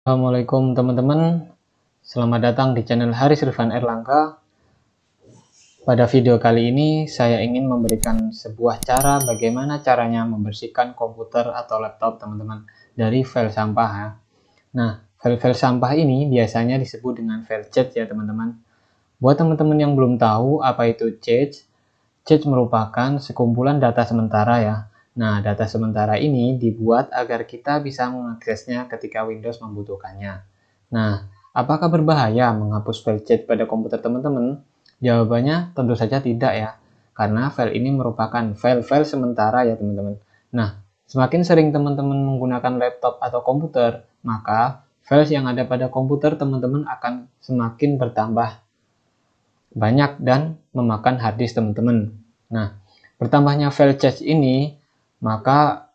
Assalamualaikum teman-teman, selamat datang di channel Haris Rifan Erlangga. Pada video kali ini saya ingin memberikan sebuah cara bagaimana caranya membersihkan komputer atau laptop teman-teman dari file sampah ya. Nah, file-file sampah ini biasanya disebut dengan file cache ya teman-teman. Buat teman-teman yang belum tahu apa itu cache, cache merupakan sekumpulan data sementara ya. Nah, data sementara ini dibuat agar kita bisa mengaksesnya ketika Windows membutuhkannya. Nah, apakah berbahaya menghapus file cache pada komputer teman-teman? Jawabannya tentu saja tidak ya, karena file ini merupakan file-file sementara ya teman-teman. Nah, semakin sering teman-teman menggunakan laptop atau komputer, maka file yang ada pada komputer teman-teman akan semakin bertambah banyak dan memakan hard disk teman-teman. Nah, bertambahnya file cache ini, maka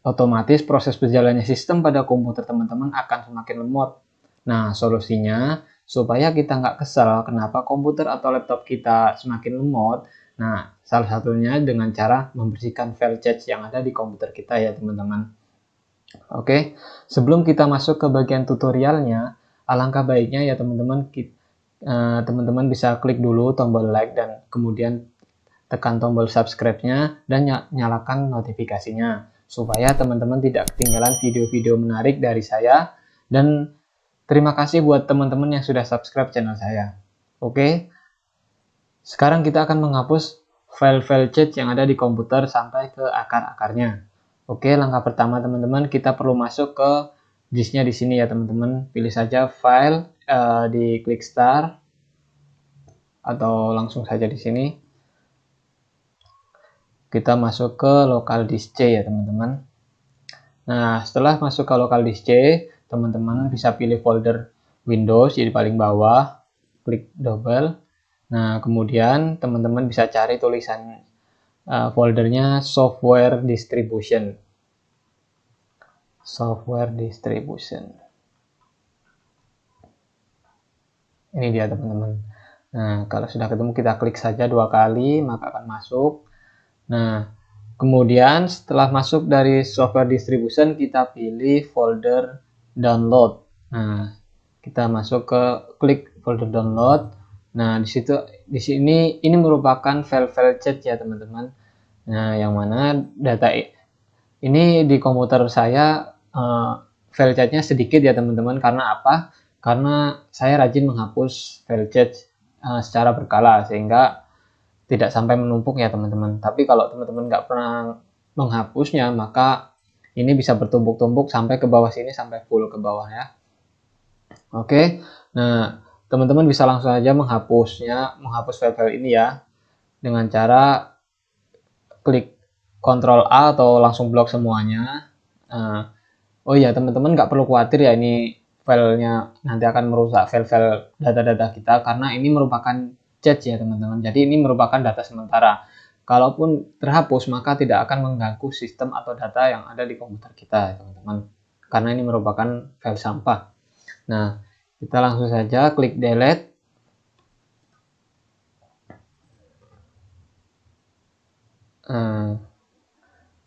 otomatis proses berjalannya sistem pada komputer teman-teman akan semakin lemot. Nah, solusinya supaya kita nggak kesal kenapa komputer atau laptop kita semakin lemot, nah, salah satunya dengan cara membersihkan file cache yang ada di komputer kita ya teman-teman. Oke, sebelum kita masuk ke bagian tutorialnya, alangkah baiknya ya teman-teman, teman-teman bisa klik dulu tombol like dan kemudian tekan tombol subscribe-nya dan nyalakan notifikasinya supaya teman-teman tidak ketinggalan video-video menarik dari saya. Dan terima kasih buat teman-teman yang sudah subscribe channel saya. Oke, sekarang kita akan menghapus file-file cache yang ada di komputer sampai ke akar-akarnya. Oke, langkah pertama teman-teman, kita perlu masuk ke disknya di sini ya teman-teman. Pilih saja file, di klik start atau langsung saja di sini. Kita masuk ke local disk C ya teman-teman. Nah, setelah masuk ke local disk C, teman-teman bisa pilih folder Windows di paling bawah, klik double. Nah, kemudian teman-teman bisa cari tulisan foldernya software distribution. Software distribution. Ini dia teman-teman. Nah, kalau sudah ketemu kita klik saja 2 kali, maka akan masuk. Nah, kemudian setelah masuk dari software distribution, kita pilih folder download. Nah, kita masuk ke klik folder download. Nah, di sini ini merupakan file-file cache ya teman-teman. Nah, yang mana data ini di komputer saya file cache-nya sedikit ya teman-teman. Karena apa? Karena saya rajin menghapus file cache secara berkala sehingga tidak sampai menumpuk ya teman-teman. Tapi kalau teman-teman nggak pernah menghapusnya, maka ini bisa bertumpuk-tumpuk sampai ke bawah sini, sampai full ke bawah ya. Oke, nah teman-teman bisa langsung aja menghapus file-file ini ya, dengan cara klik Ctrl A atau langsung blok semuanya. Oh iya teman-teman nggak perlu khawatir ya ini filenya nanti akan merusak file-file data-data kita, karena ini merupakan cache ya teman-teman. Jadi ini merupakan data sementara. Kalaupun terhapus maka tidak akan mengganggu sistem atau data yang ada di komputer kita teman-teman, karena ini merupakan file sampah. Nah, kita langsung saja klik delete.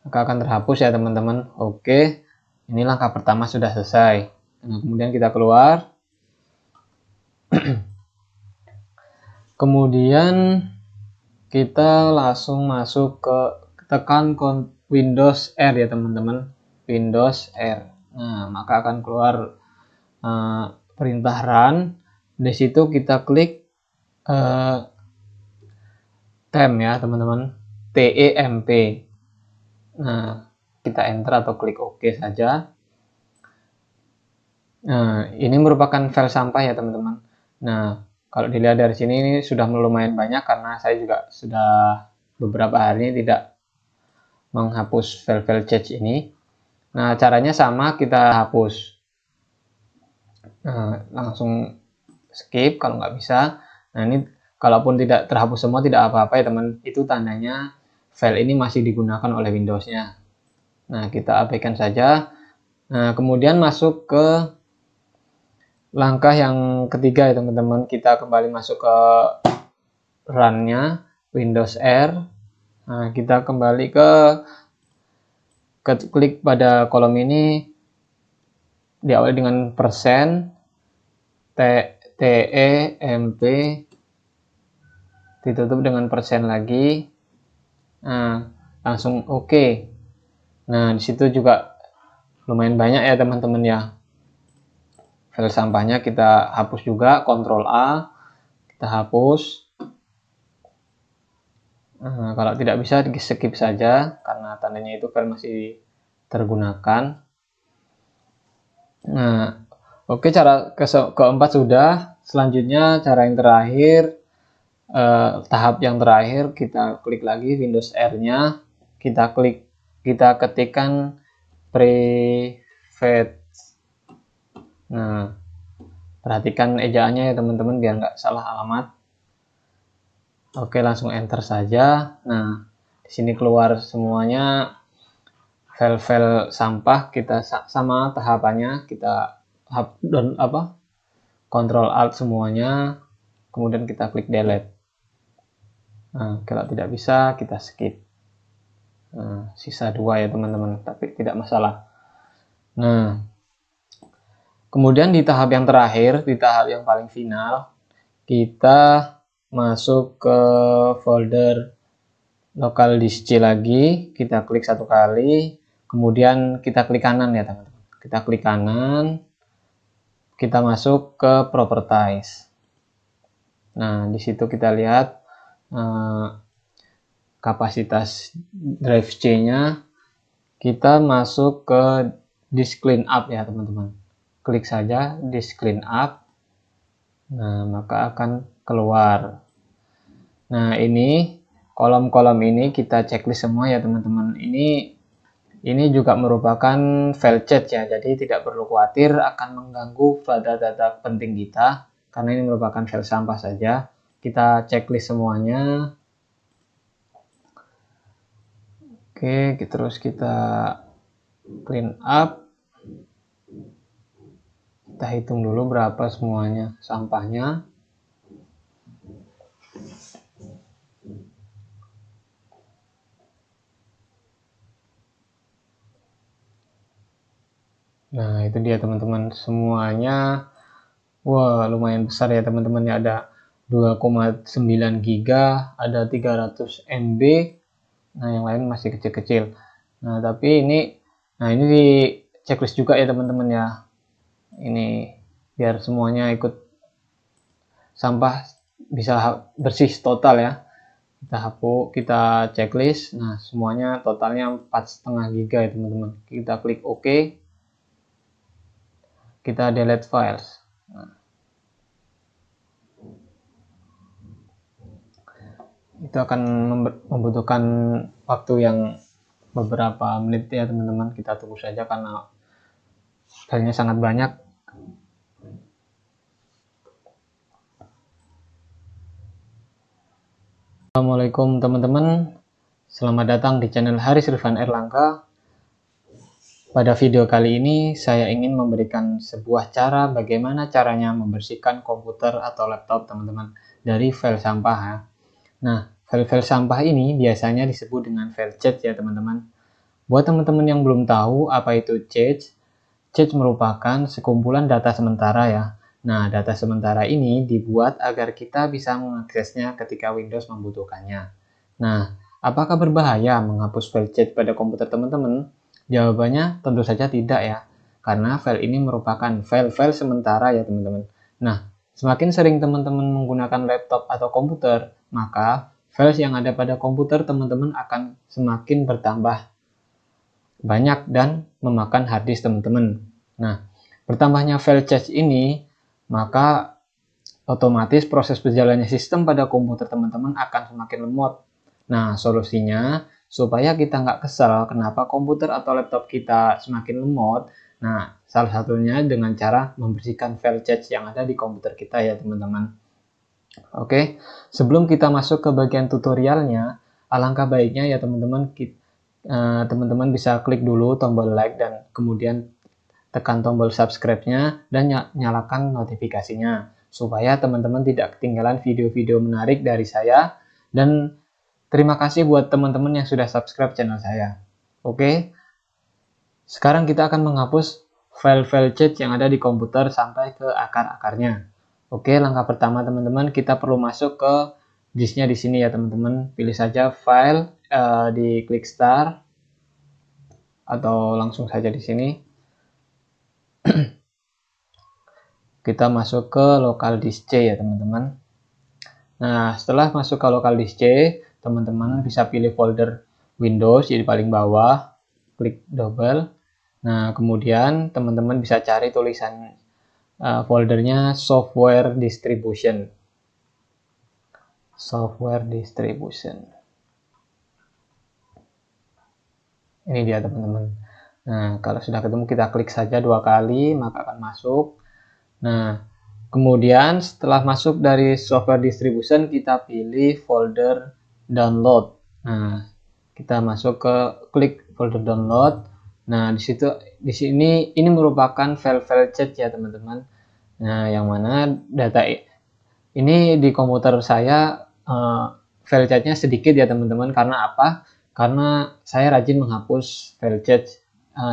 Maka akan terhapus ya teman-teman. Oke, ini langkah pertama sudah selesai. Nah, kemudian kita keluar. Kemudian kita langsung masuk ke tekan Windows R ya teman-teman. Windows R. Nah, maka akan keluar perintah run. Di situ kita klik temp ya teman-teman. TEMP. Nah, kita enter atau klik OK saja. Nah, ini merupakan file sampah ya teman-teman. Nah, kalau dilihat dari sini ini sudah lumayan banyak karena saya juga sudah beberapa hari ini tidak menghapus file-file cache ini. Nah, caranya sama, kita hapus. Nah, langsung skip kalau nggak bisa. Nah, ini kalaupun tidak terhapus semua tidak apa-apa ya teman. Itu tandanya file ini masih digunakan oleh Windows-nya. Nah, kita abaikan saja. Nah, kemudian masuk ke langkah yang ketiga ya teman-teman. Kita kembali masuk ke run-nya Windows R. Nah, kita kembali ke klik pada kolom ini, diawali dengan persen, TEMP, ditutup dengan persen lagi. Nah, langsung oke. Nah, disitu juga lumayan banyak ya teman-teman ya. File sampahnya kita hapus juga, Ctrl A, kita hapus. Nah, kalau tidak bisa di skip saja karena tandanya itu file masih tergunakan. Nah, oke, cara keempat sudah. Selanjutnya cara yang terakhir, tahap yang terakhir, kita klik lagi Windows R-nya, kita ketikkan private. Nah, perhatikan ejaannya ya teman-teman biar nggak salah alamat. Oke, langsung enter saja. Nah, di sini keluar semuanya file-file sampah, kita sama tahapannya, kita Ctrl Alt semuanya, kemudian kita klik delete. Nah, kalau tidak bisa kita skip. Nah, sisa 2 ya teman-teman, tapi tidak masalah. Nah, kemudian di tahap yang terakhir, di tahap yang paling final, kita masuk ke folder local disk C lagi, kita klik satu kali, kemudian kita klik kanan ya teman-teman. Kita klik kanan, kita masuk ke properties. Nah, di situ kita lihat kapasitas drive C-nya, kita masuk ke disk cleanup ya teman-teman. Klik saja disk cleanup. Nah, maka akan keluar. Nah, ini kolom-kolom ini kita checklist semua ya teman-teman. Ini juga merupakan file chat ya, jadi tidak perlu khawatir akan mengganggu data-data penting kita, karena ini merupakan file sampah saja. Kita checklist semuanya. Oke, terus kita clean up. Kita hitung dulu berapa semuanya sampahnya. Nah, itu dia teman-teman, semuanya. Wah, lumayan besar ya teman-teman ya, ada 2,9 giga, ada 300 MB. Nah, yang lain masih kecil-kecil. Nah, tapi ini di checklist juga ya teman-teman ya. Ini biar semuanya ikut sampah bisa bersih total ya. Kita hapus, kita checklist. Nah, semuanya totalnya 4,5 giga ya teman-teman. Kita klik OK. Kita delete files. Nah, itu akan membutuhkan waktu yang beberapa menit ya teman-teman. Kita tunggu saja karena filenya sangat banyak. Assalamualaikum teman-teman, selamat datang di channel Haris Irfan Erlangga. Pada video kali ini saya ingin memberikan sebuah cara bagaimana caranya membersihkan komputer atau laptop teman-teman dari file sampah ya. Nah, file-file sampah ini biasanya disebut dengan file cache ya teman-teman. Buat teman-teman yang belum tahu apa itu cache, cache merupakan sekumpulan data sementara ya. Nah, data sementara ini dibuat agar kita bisa mengaksesnya ketika Windows membutuhkannya. Nah, apakah berbahaya menghapus file cache pada komputer teman-teman? Jawabannya tentu saja tidak ya, karena file ini merupakan file-file sementara ya teman-teman. Nah, semakin sering teman-teman menggunakan laptop atau komputer, maka files yang ada pada komputer teman-teman akan semakin bertambah banyak dan memakan hard disk teman-teman. Nah, bertambahnya file cache ini, maka otomatis proses berjalannya sistem pada komputer teman-teman akan semakin lemot. Nah, solusinya supaya kita nggak kesal kenapa komputer atau laptop kita semakin lemot, nah salah satunya dengan cara membersihkan file cache yang ada di komputer kita ya teman-teman. Oke, sebelum kita masuk ke bagian tutorialnya, alangkah baiknya ya teman-teman, teman-teman bisa klik dulu tombol like dan kemudian tekan tombol subscribe-nya dan nyalakan notifikasinya supaya teman-teman tidak ketinggalan video-video menarik dari saya. Dan terima kasih buat teman-teman yang sudah subscribe channel saya. Oke, sekarang kita akan menghapus file-file cat yang ada di komputer sampai ke akar-akarnya. Oke, langkah pertama teman-teman, kita perlu masuk ke disknya di sini ya teman-teman. Pilih saja file, di klik start atau langsung saja di sini. Kita masuk ke local disk C ya teman-teman. Nah, setelah masuk ke local disk C, teman-teman bisa pilih folder Windows di paling bawah, klik double. Nah, kemudian teman-teman bisa cari tulisan foldernya software distribution. Software distribution. Ini dia teman-teman. Nah, kalau sudah ketemu kita klik saja 2 kali maka akan masuk. Nah, kemudian setelah masuk dari software distribution kita pilih folder download. Nah, kita masuk ke klik folder download. Nah, di sini ini merupakan file-file cat ya teman-teman. Nah, yang mana data ini di komputer saya file chatnya sedikit ya teman-teman. Karena apa? Karena saya rajin menghapus file chat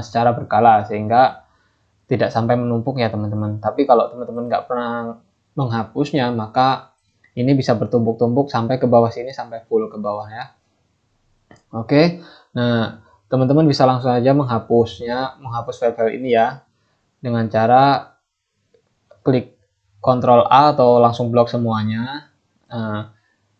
secara berkala sehingga tidak sampai menumpuk ya teman-teman. Tapi kalau teman-teman nggak pernah menghapusnya, maka ini bisa bertumpuk-tumpuk sampai ke bawah sini, sampai full ke bawah ya. Oke, nah teman-teman bisa langsung aja menghapus file-file ini ya, dengan cara klik Ctrl A atau langsung blok semuanya.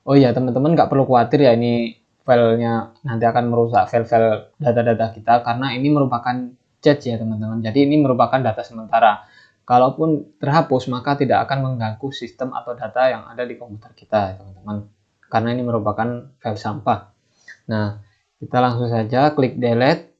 Oh iya teman-teman nggak perlu khawatir ya ini filenya nanti akan merusak file-file data-data kita, karena ini merupakan cat ya teman-teman. Jadi ini merupakan data sementara. Kalaupun terhapus maka tidak akan mengganggu sistem atau data yang ada di komputer kita teman-teman, karena ini merupakan file sampah. Nah, kita langsung saja klik delete.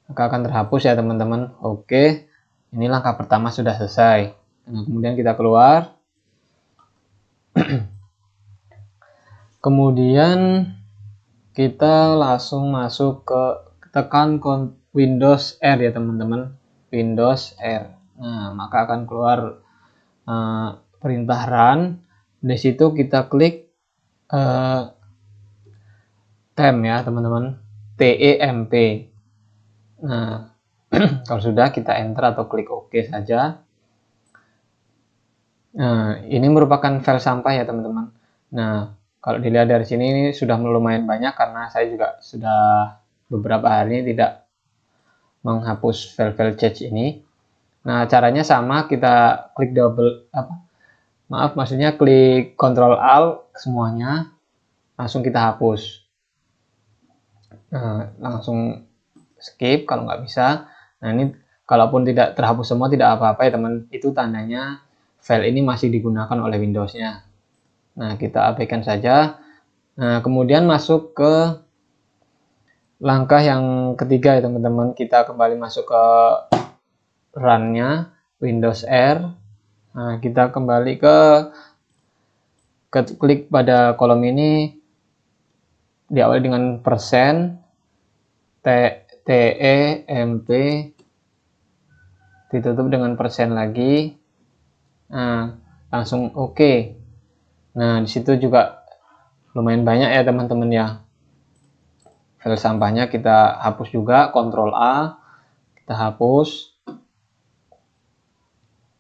Maka akan terhapus ya teman-teman. Oke, ini langkah pertama sudah selesai. Nah, kemudian kita keluar. Kemudian kita langsung masuk ke tekan Windows R ya teman-teman. Windows R. Nah, maka akan keluar perintah run. Di situ kita klik temp ya teman-teman, TEMP. Nah, kalau sudah kita enter atau klik OK saja. Nah, ini merupakan file sampah ya teman-teman. Nah, kalau dilihat dari sini ini sudah lumayan banyak karena saya juga sudah beberapa hari ini tidak menghapus file-file cat ini. Nah, caranya sama, kita klik klik Ctrl Alt semuanya, langsung kita hapus. Nah, langsung skip kalau nggak bisa. Nah, ini kalaupun tidak terhapus semua tidak apa-apa ya teman, itu tandanya file ini masih digunakan oleh Windows-nya. Nah, kita abaikan saja. Nah, kemudian masuk ke langkah yang ketiga ya teman-teman, kita kembali masuk ke run-nya Windows R. Nah, kita kembali ke klik pada kolom ini, diawali dengan persen TEMP, ditutup dengan persen lagi. Nah, langsung OK. Nah, disitu juga lumayan banyak ya teman-teman ya. File sampahnya kita hapus juga, Ctrl A, kita hapus.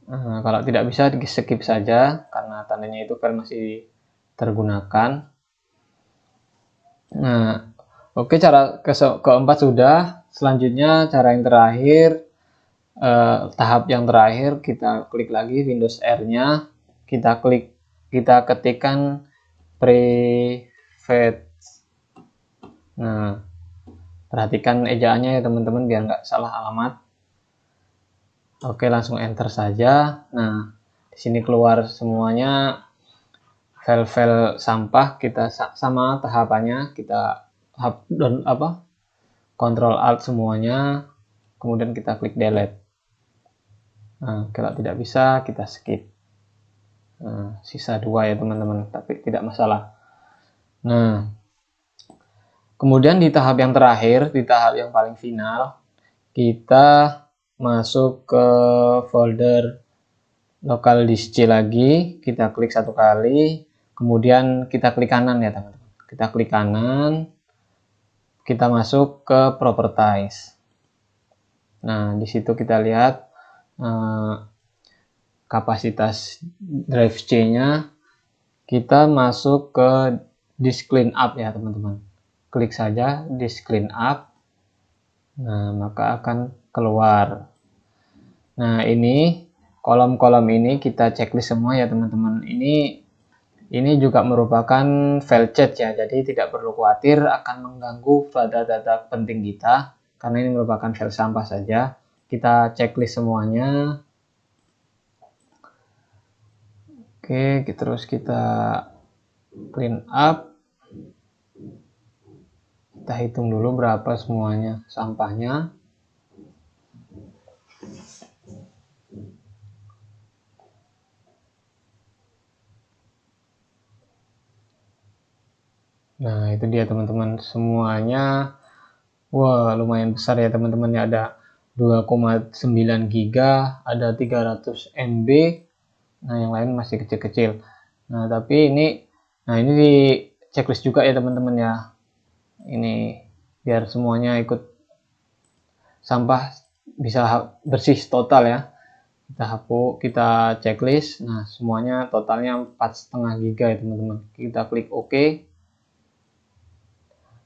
Nah, kalau tidak bisa di skip saja karena tandanya itu file masih tergunakan. Nah, oke, cara keempat sudah. Selanjutnya cara yang terakhir, tahap yang terakhir, kita klik lagi Windows R-nya, kita ketikkan private. Nah, perhatikan ejaannya ya teman-teman biar nggak salah alamat. Oke, langsung enter saja. Nah, di sini keluar semuanya file-file sampah, kita sama tahapannya, kita Ctrl Alt semuanya, kemudian kita klik delete. Nah, kalau tidak bisa kita skip. Nah, sisa 2 ya teman-teman, tapi tidak masalah. Nah, kemudian di tahap yang terakhir, di tahap yang paling final, kita masuk ke folder local disk C lagi, kita klik 1 kali, kemudian kita klik kanan ya teman-teman. Kita klik kanan, kita masuk ke properties. Nah, di situ kita lihat kapasitas drive C-nya. Kita masuk ke disk clean up ya teman-teman. Klik saja disk clean up. Nah, maka akan keluar. Nah, ini kolom-kolom ini kita checklist semua ya teman-teman. Ini juga merupakan file chat ya, jadi tidak perlu khawatir akan mengganggu data-data penting kita, karena ini merupakan file sampah saja. Kita checklist semuanya. Oke, terus kita clean up. Kita hitung dulu berapa semuanya sampahnya. Nah, itu dia teman-teman, semuanya wah lumayan besar ya teman-teman ya, ada 2,9 giga, ada 300 MB. Nah, yang lain masih kecil-kecil. Nah, tapi ini di checklist juga ya teman-teman ya. Ini biar semuanya ikut sampah bisa bersih total ya. Kita hapus, kita checklist. Nah, semuanya totalnya 4,5 giga ya teman-teman. Kita klik OK.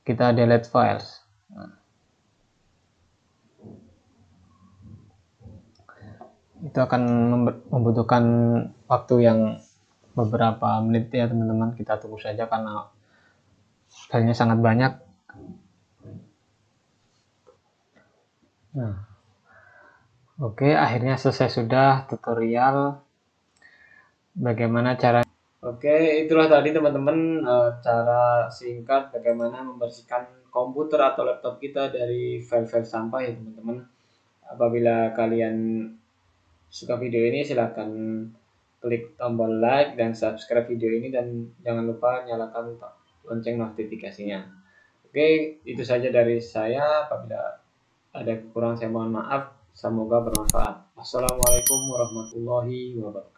Kita delete files. Nah, itu akan membutuhkan waktu yang beberapa menit ya teman-teman. Kita tunggu saja karena filenya sangat banyak. Nah, oke, akhirnya selesai sudah tutorial bagaimana cara. Oke, itulah tadi teman-teman cara singkat bagaimana membersihkan komputer atau laptop kita dari file-file sampah ya teman-teman. Apabila kalian suka video ini, silahkan klik tombol like dan subscribe video ini, dan jangan lupa nyalakan lonceng notifikasinya. Oke, itu saja dari saya. Apabila ada kekurangan saya mohon maaf. Semoga bermanfaat. Assalamualaikum warahmatullahi wabarakatuh.